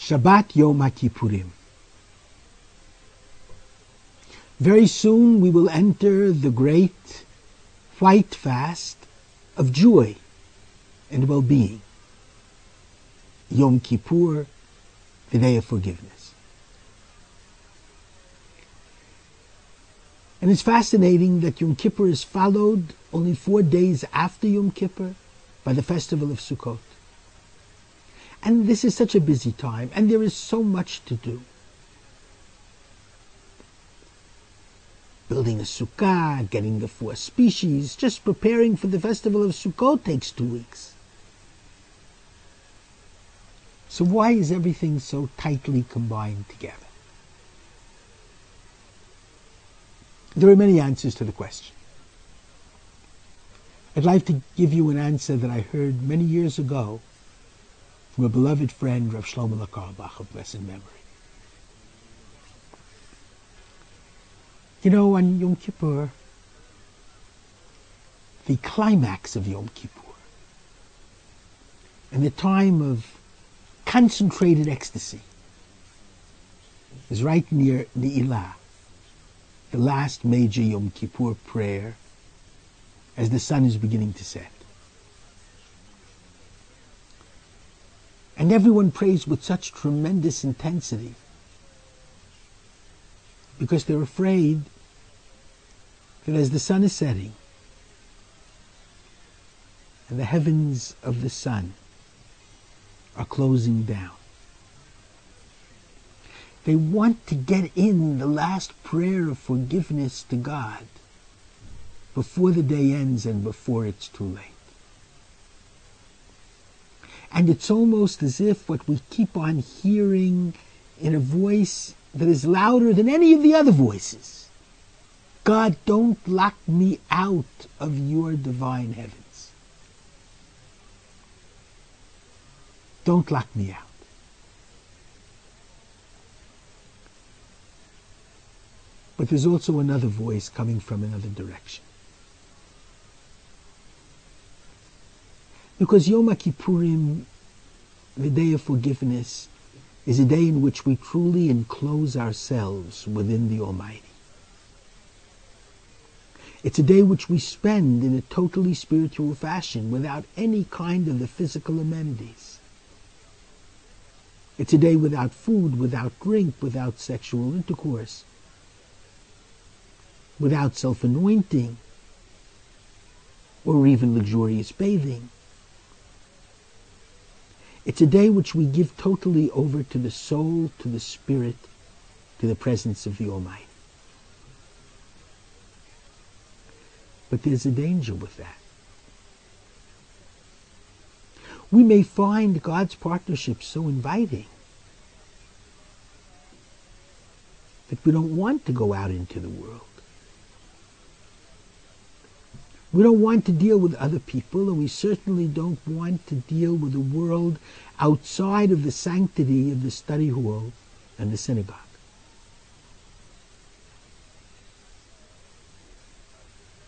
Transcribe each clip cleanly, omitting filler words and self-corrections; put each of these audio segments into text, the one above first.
Shabbat Yom Kippurim. Very soon we will enter the great white fast of joy and well-being. Yom Kippur, the day of forgiveness. And it's fascinating that Yom Kippur is followed only 4 days after Yom Kippur by the festival of Sukkot. And this is such a busy time, and there is so much to do. Building a sukkah, getting the 4 species, just preparing for the festival of Sukkot takes 2 weeks. So why is everything so tightly combined together? There are many answers to the question. I'd like to give you an answer that I heard many years ago from a beloved friend, Rabbi Shlomo Riskin, of blessed memory. You know, on Yom Kippur, the climax of Yom Kippur, and the time of concentrated ecstasy, is right near Ne'ilah, the last major Yom Kippur prayer, as the sun is beginning to set. And everyone prays with such tremendous intensity because they're afraid that as the sun is setting and the heavens of the sun are closing down, they want to get in the last prayer of forgiveness to God before the day ends and before it's too late. And it's almost as if what we keep on hearing in a voice that is louder than any of the other voices: God, don't lock me out of your divine heavens. Don't lock me out. But there's also another voice coming from another direction. Because Yom Kippurim, the day of forgiveness, is a day in which we truly enclose ourselves within the Almighty. It's a day which we spend in a totally spiritual fashion without any kind of the physical amenities. It's a day without food, without drink, without sexual intercourse, without self-anointing, or even luxurious bathing. It's a day which we give totally over to the soul, to the spirit, to the presence of the Almighty. But there's a danger with that. We may find God's partnership so inviting that we don't want to go out into the world. We don't want to deal with other people, and we certainly don't want to deal with the world outside of the sanctity of the study hall and the synagogue.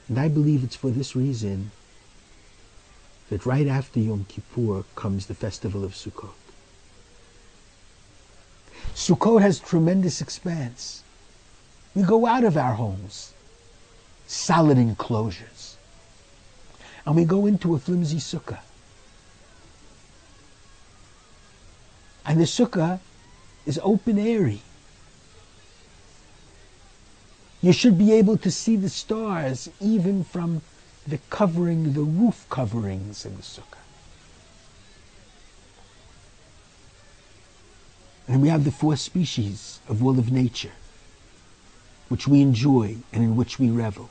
And I believe it's for this reason that right after Yom Kippur comes the festival of Sukkot. Sukkot has tremendous expanse. We go out of our homes, solid enclosures, and we go into a flimsy sukkah. And the sukkah is open airy. You should be able to see the stars even from the covering, the roof coverings of the sukkah. And we have the 4 species of all of nature, which we enjoy and in which we revel.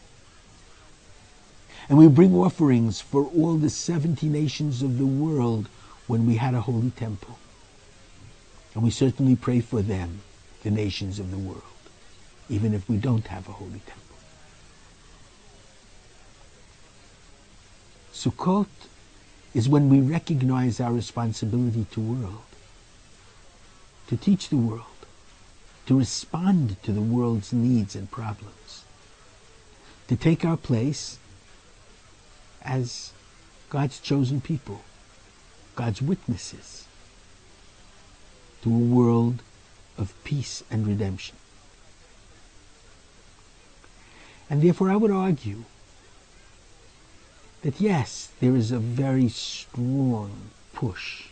And we bring offerings for all the 70 nations of the world when we had a holy temple. And we certainly pray for them, the nations of the world, even if we don't have a holy temple. Sukkot is when we recognize our responsibility to the world, to teach the world, to respond to the world's needs and problems, to take our place as God's chosen people, God's witnesses, to a world of peace and redemption. And therefore I would argue that yes, there is a very strong push,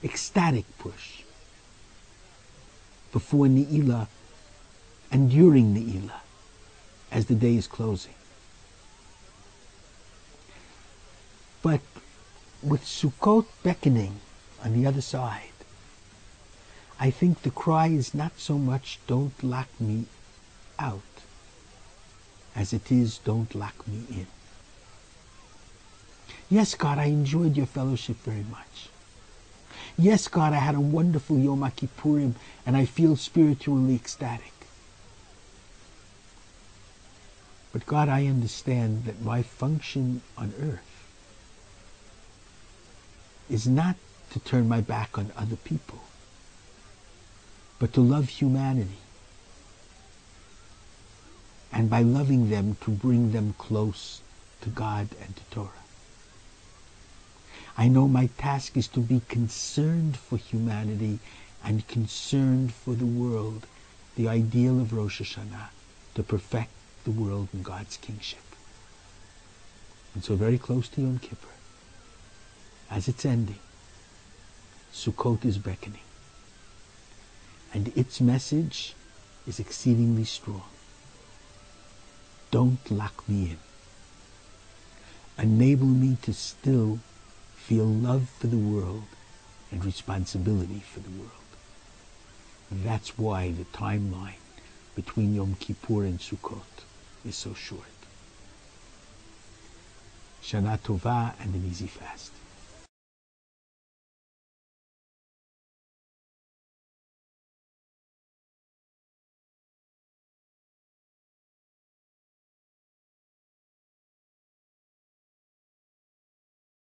ecstatic push, before Ne'ilah and during Ne'ilah, as the day is closing. But with Sukkot beckoning on the other side, I think the cry is not so much "don't lock me out" as it is "don't lock me in." Yes, God, I enjoyed your fellowship very much. Yes, God, I had a wonderful Yom Kippurim and I feel spiritually ecstatic. But God, I understand that my function on earth is not to turn my back on other people, but to love humanity, and by loving them to bring them close to God and to Torah. I know my task is to be concerned for humanity and concerned for the world, the ideal of Rosh Hashanah, to perfect the world in God's kingship. And so very close to Yom Kippur, as it's ending, Sukkot is beckoning. And its message is exceedingly strong. Don't lock me in. Enable me to still feel love for the world and responsibility for the world. And that's why the timeline between Yom Kippur and Sukkot is so short. Shana Tova and an easy fast.